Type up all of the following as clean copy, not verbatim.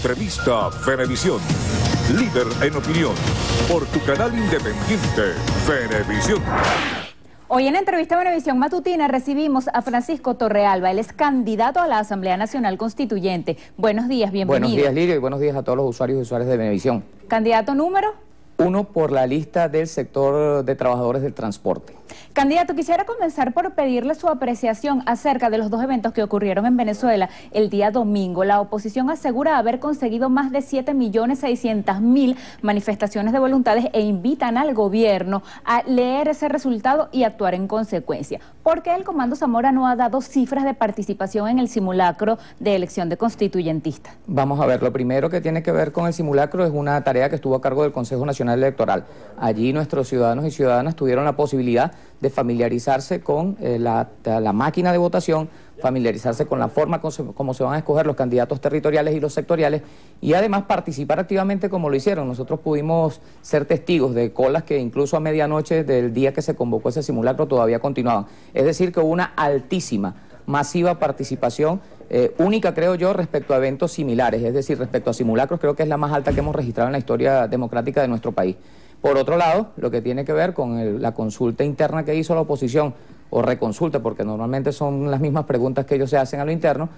Entrevista Venevisión. Líder en opinión. Por tu canal independiente, Venevisión. Hoy en Entrevista Venevisión Matutina recibimos a Francisco Torrealba. Él es candidato a la Asamblea Nacional Constituyente. Buenos días, bienvenido. Buenos días, Lirio, y buenos días a todos los usuarios y usuarias de Venevisión. ¿Candidato número? 1 por la lista del sector de trabajadores del transporte. Candidato, quisiera comenzar por pedirle su apreciación acerca de los dos eventos que ocurrieron en Venezuela el día domingo. La oposición asegura haber conseguido más de 7.600.000 manifestaciones de voluntades e invitan al gobierno a leer ese resultado y actuar en consecuencia. ¿Por qué el Comando Zamora no ha dado cifras de participación en el simulacro de elección de constituyentistas? Vamos a ver, lo primero que tiene que ver con el simulacro es una tarea que estuvo a cargo del Consejo Nacional Electoral. Allí nuestros ciudadanos y ciudadanas tuvieron la posibilidad de familiarizarse con la máquina de votación, familiarizarse con la forma como se van a escoger los candidatos territoriales y los sectoriales y además participar activamente como lo hicieron. Nosotros pudimos ser testigos de colas que incluso a medianoche del día que se convocó ese simulacro todavía continuaban. Es decir, que hubo una altísima, masiva participación, única creo yo respecto a eventos similares, es decir, respecto a simulacros creo que es la más alta que hemos registrado en la historia democrática de nuestro país. Por otro lado, lo que tiene que ver con la consulta interna que hizo la oposición, o reconsulta, porque normalmente son las mismas preguntas que ellos se hacen a lo interno,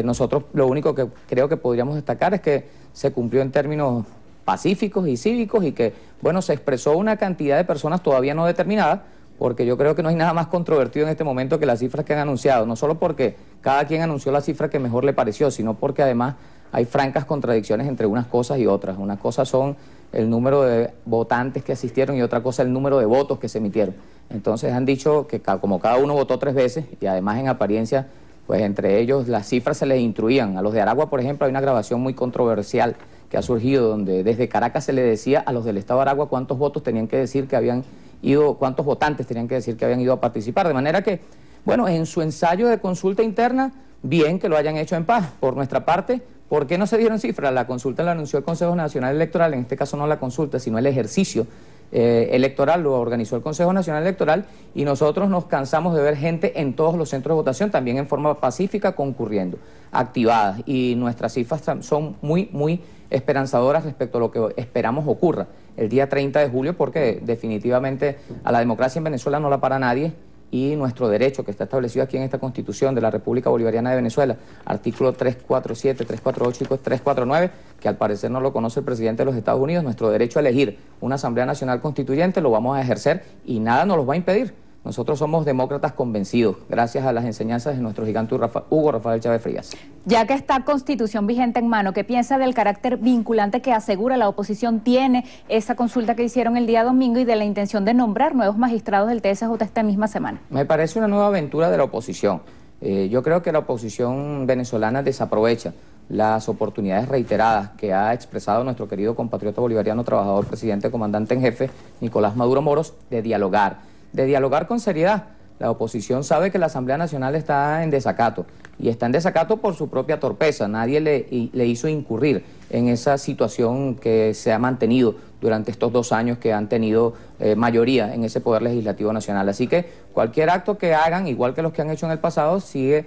nosotros lo único que creo que podríamos destacar es que se cumplió en términos pacíficos y cívicos y que, bueno, se expresó una cantidad de personas todavía no determinada, porque yo creo que no hay nada más controvertido en este momento que las cifras que han anunciado, no solo porque cada quien anunció la cifra que mejor le pareció, sino porque además hay francas contradicciones entre unas cosas y otras. Unas cosas son el número de votantes que asistieron y otra cosa el número de votos que se emitieron. Entonces han dicho que como cada uno votó 3 veces y además en apariencia, pues entre ellos las cifras se les instruían. A los de Aragua, por ejemplo, hay una grabación muy controversial que ha surgido donde desde Caracas se le decía a los del Estado de Aragua cuántos votos tenían que decir que habían ido, cuántos votantes tenían que decir que habían ido a participar. De manera que, bueno, en su ensayo de consulta interna, bien que lo hayan hecho en paz. Por nuestra parte, ¿por qué no se dieron cifras? La consulta la anunció el Consejo Nacional Electoral, en este caso no la consulta, sino el ejercicio electoral, lo organizó el Consejo Nacional Electoral y nosotros nos cansamos de ver gente en todos los centros de votación, también en forma pacífica, concurriendo, activadas, y nuestras cifras son muy esperanzadoras respecto a lo que esperamos ocurra el día 30 de julio, porque definitivamente a la democracia en Venezuela no la para nadie, y nuestro derecho que está establecido aquí en esta Constitución de la República Bolivariana de Venezuela, artículo 347, 348 y 349, que al parecer no lo conoce el presidente de los Estados Unidos, nuestro derecho a elegir una Asamblea Nacional Constituyente lo vamos a ejercer y nada nos lo va a impedir. Nosotros somos demócratas convencidos, gracias a las enseñanzas de nuestro gigante Hugo Rafael Chávez Frías. Ya que esta Constitución vigente en mano, ¿qué piensa del carácter vinculante que asegura la oposición tiene esa consulta que hicieron el día domingo y de la intención de nombrar nuevos magistrados del TSJ esta misma semana? Me parece una nueva aventura de la oposición. Yo creo que la oposición venezolana desaprovecha las oportunidades reiteradas que ha expresado nuestro querido compatriota bolivariano, trabajador, presidente, comandante en jefe, Nicolás Maduro Moros, de dialogar con seriedad. La oposición sabe que la Asamblea Nacional está en desacato, y está en desacato por su propia torpeza. Nadie le hizo incurrir en esa situación que se ha mantenido durante estos 2 años que han tenido mayoría en ese Poder Legislativo Nacional. Así que cualquier acto que hagan, igual que los que han hecho en el pasado, sigue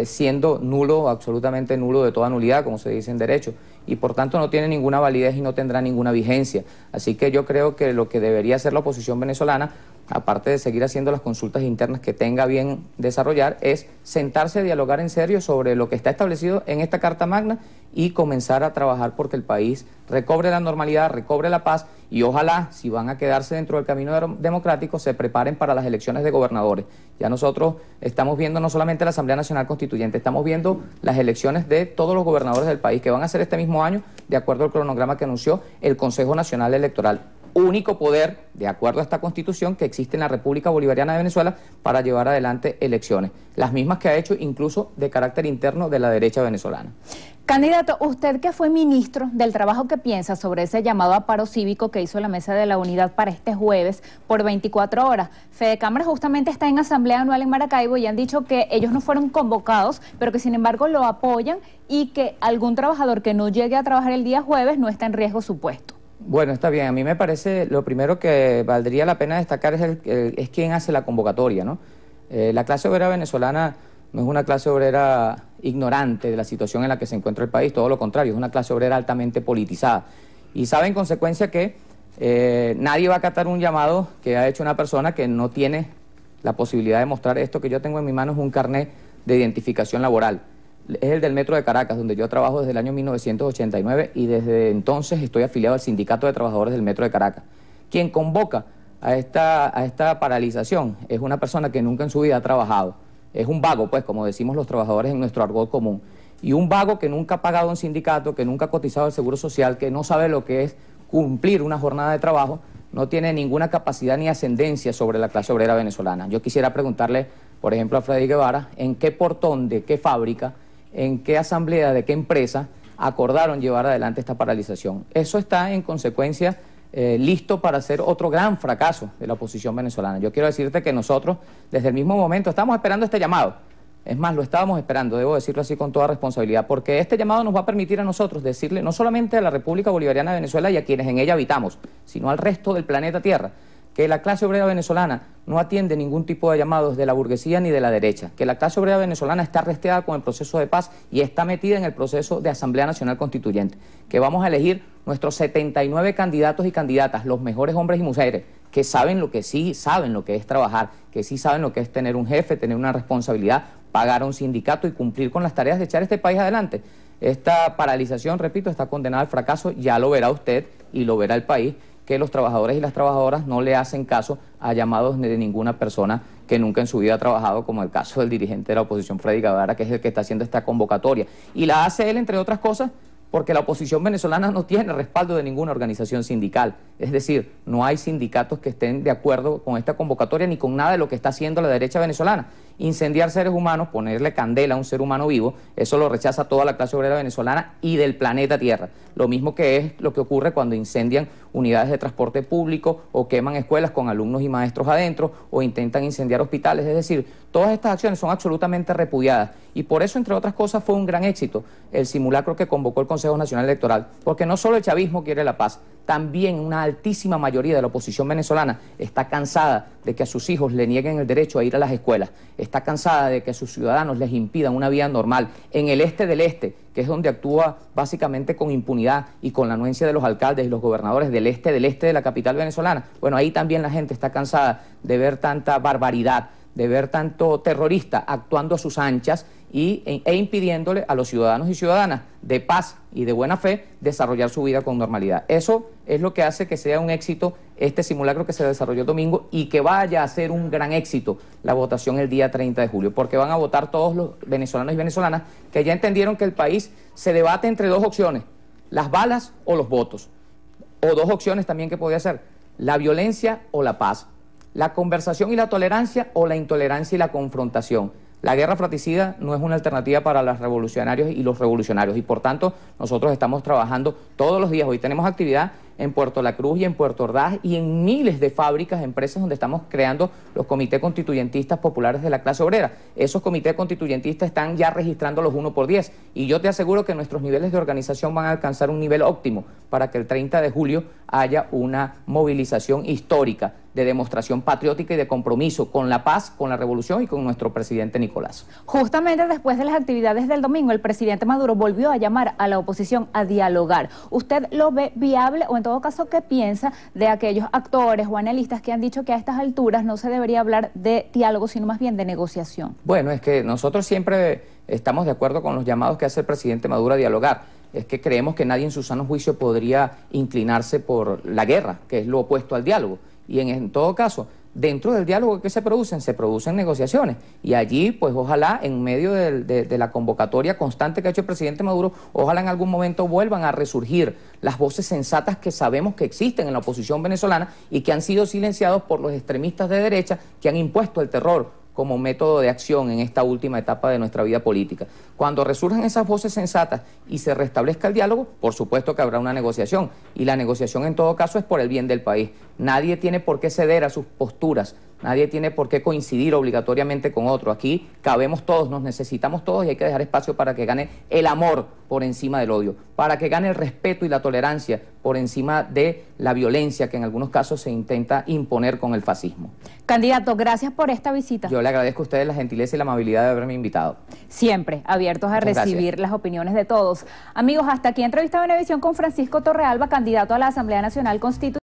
siendo nulo, absolutamente nulo, de toda nulidad, como se dice en derecho, y por tanto no tiene ninguna validez y no tendrá ninguna vigencia. Así que yo creo que lo que debería hacer la oposición venezolana, aparte de seguir haciendo las consultas internas que tenga bien desarrollar, es sentarse a dialogar en serio sobre lo que está establecido en esta Carta Magna y comenzar a trabajar porque el país recobre la normalidad, recobre la paz y ojalá, si van a quedarse dentro del camino democrático, se preparen para las elecciones de gobernadores. Ya nosotros estamos viendo no solamente la Asamblea Nacional Constituyente, estamos viendo las elecciones de todos los gobernadores del país que van a ser este mismo año, de acuerdo al cronograma que anunció el Consejo Nacional Electoral. Único poder, de acuerdo a esta Constitución, que existe en la República Bolivariana de Venezuela para llevar adelante elecciones, las mismas que ha hecho incluso de carácter interno de la derecha venezolana. Candidato, usted que fue ministro del Trabajo, ¿qué piensa sobre ese llamado a paro cívico que hizo la Mesa de la Unidad para este jueves por 24 horas? Fedecámara justamente está en asamblea anual en Maracaibo y han dicho que ellos no fueron convocados, pero que sin embargo lo apoyan y que algún trabajador que no llegue a trabajar el día jueves no está en riesgo su puesto. Bueno, está bien. A mí me parece, lo primero que valdría la pena destacar es quién hace la convocatoria, ¿no? La clase obrera venezolana no es una clase obrera ignorante de la situación en la que se encuentra el país, todo lo contrario, es una clase obrera altamente politizada. Y sabe en consecuencia que nadie va a acatar un llamado que ha hecho una persona que no tiene la posibilidad de mostrar esto que yo tengo en mi mano, es un carnet de identificación laboral. Es el del Metro de Caracas, donde yo trabajo desde el año 1989 y desde entonces estoy afiliado al Sindicato de Trabajadores del Metro de Caracas. Quien convoca a esta paralización es una persona que nunca en su vida ha trabajado. Es un vago, pues, como decimos los trabajadores en nuestro argot común. Y un vago que nunca ha pagado un sindicato, que nunca ha cotizado el Seguro Social, que no sabe lo que es cumplir una jornada de trabajo, no tiene ninguna capacidad ni ascendencia sobre la clase obrera venezolana. Yo quisiera preguntarle, por ejemplo, a Freddy Guevara, ¿en qué portón de qué fábrica, en qué asamblea de qué empresa acordaron llevar adelante esta paralización? Eso está, en consecuencia, listo para ser otro gran fracaso de la oposición venezolana. Yo quiero decirte que nosotros, desde el mismo momento, estamos esperando este llamado. Es más, lo estábamos esperando, debo decirlo así con toda responsabilidad, porque este llamado nos va a permitir a nosotros decirle, no solamente a la República Bolivariana de Venezuela y a quienes en ella habitamos, sino al resto del planeta Tierra, que la clase obrera venezolana no atiende ningún tipo de llamados de la burguesía ni de la derecha, que la clase obrera venezolana está resteada con el proceso de paz y está metida en el proceso de Asamblea Nacional Constituyente, que vamos a elegir nuestros 79 candidatos y candidatas, los mejores hombres y mujeres, que saben lo que sí saben lo que es trabajar, que sí saben lo que es tener un jefe, tener una responsabilidad, pagar a un sindicato y cumplir con las tareas de echar este país adelante. Esta paralización, repito, está condenada al fracaso, ya lo verá usted y lo verá el país, que los trabajadores y las trabajadoras no le hacen caso a llamados de ninguna persona que nunca en su vida ha trabajado, como el caso del dirigente de la oposición, Freddy Guevara, que es el que está haciendo esta convocatoria. Y la hace él, entre otras cosas, porque la oposición venezolana no tiene respaldo de ninguna organización sindical. Es decir, no hay sindicatos que estén de acuerdo con esta convocatoria ni con nada de lo que está haciendo la derecha venezolana. Incendiar seres humanos, ponerle candela a un ser humano vivo, eso lo rechaza toda la clase obrera venezolana y del planeta Tierra. Lo mismo que es lo que ocurre cuando incendian unidades de transporte público o queman escuelas con alumnos y maestros adentro o intentan incendiar hospitales. Es decir, todas estas acciones son absolutamente repudiadas y por eso, entre otras cosas, fue un gran éxito el simulacro que convocó el Consejo Nacional Electoral, porque no solo el chavismo quiere la paz, también una altísima mayoría de la oposición venezolana está cansada de que a sus hijos le nieguen el derecho a ir a las escuelas, está cansada de que a sus ciudadanos les impidan una vida normal en el este del este, que es donde actúa básicamente con impunidad y con la anuencia de los alcaldes y los gobernadores del este de la capital venezolana. Bueno, ahí también la gente está cansada de ver tanta barbaridad, de ver tanto terrorista actuando a sus anchas e impidiéndole a los ciudadanos y ciudadanas de paz y de buena fe desarrollar su vida con normalidad. Eso es lo que hace que sea un éxito este simulacro que se desarrolló el domingo y que vaya a ser un gran éxito la votación el día 30 de julio, porque van a votar todos los venezolanos y venezolanas que ya entendieron que el país se debate entre dos opciones, las balas o los votos, o dos opciones también que podía ser, la violencia o la paz, la conversación y la tolerancia o la intolerancia y la confrontación. La guerra fratricida no es una alternativa para los revolucionarios y los revolucionarios y por tanto nosotros estamos trabajando todos los días. Hoy tenemos actividad en Puerto La Cruz y en Puerto Ordaz y en miles de fábricas, empresas donde estamos creando los comités constituyentistas populares de la clase obrera. Esos comités constituyentistas están ya registrando los 1×10 y yo te aseguro que nuestros niveles de organización van a alcanzar un nivel óptimo para que el 30 de julio haya una movilización histórica de demostración patriótica y de compromiso con la paz, con la revolución y con nuestro presidente Nicolás. Justamente después de las actividades del domingo, el presidente Maduro volvió a llamar a la oposición a dialogar. ¿Usted lo ve viable o en todo caso qué piensa de aquellos actores o analistas que han dicho que a estas alturas no se debería hablar de diálogo, sino más bien de negociación? Bueno, es que nosotros siempre estamos de acuerdo con los llamados que hace el presidente Maduro a dialogar. Es que creemos que nadie en su sano juicio podría inclinarse por la guerra, que es lo opuesto al diálogo. Y en todo caso, dentro del diálogo que se producen negociaciones. Y allí, pues ojalá, en medio de la convocatoria constante que ha hecho el presidente Maduro, ojalá en algún momento vuelvan a resurgir las voces sensatas que sabemos que existen en la oposición venezolana y que han sido silenciados por los extremistas de derecha que han impuesto el terror como método de acción en esta última etapa de nuestra vida política. Cuando resurjan esas voces sensatas y se restablezca el diálogo, por supuesto que habrá una negociación, y la negociación en todo caso es por el bien del país. Nadie tiene por qué ceder a sus posturas Nadie tiene por qué coincidir obligatoriamente con otro. Aquí cabemos todos, nos necesitamos todos y hay que dejar espacio para que gane el amor por encima del odio, para que gane el respeto y la tolerancia por encima de la violencia que en algunos casos se intenta imponer con el fascismo. Candidato, gracias por esta visita. Yo le agradezco a ustedes la gentileza y la amabilidad de haberme invitado. Siempre abiertos a recibir las opiniones de todos. Amigos, hasta aquí entrevista Venevisión con Francisco Torrealba, candidato a la Asamblea Nacional Constitucional.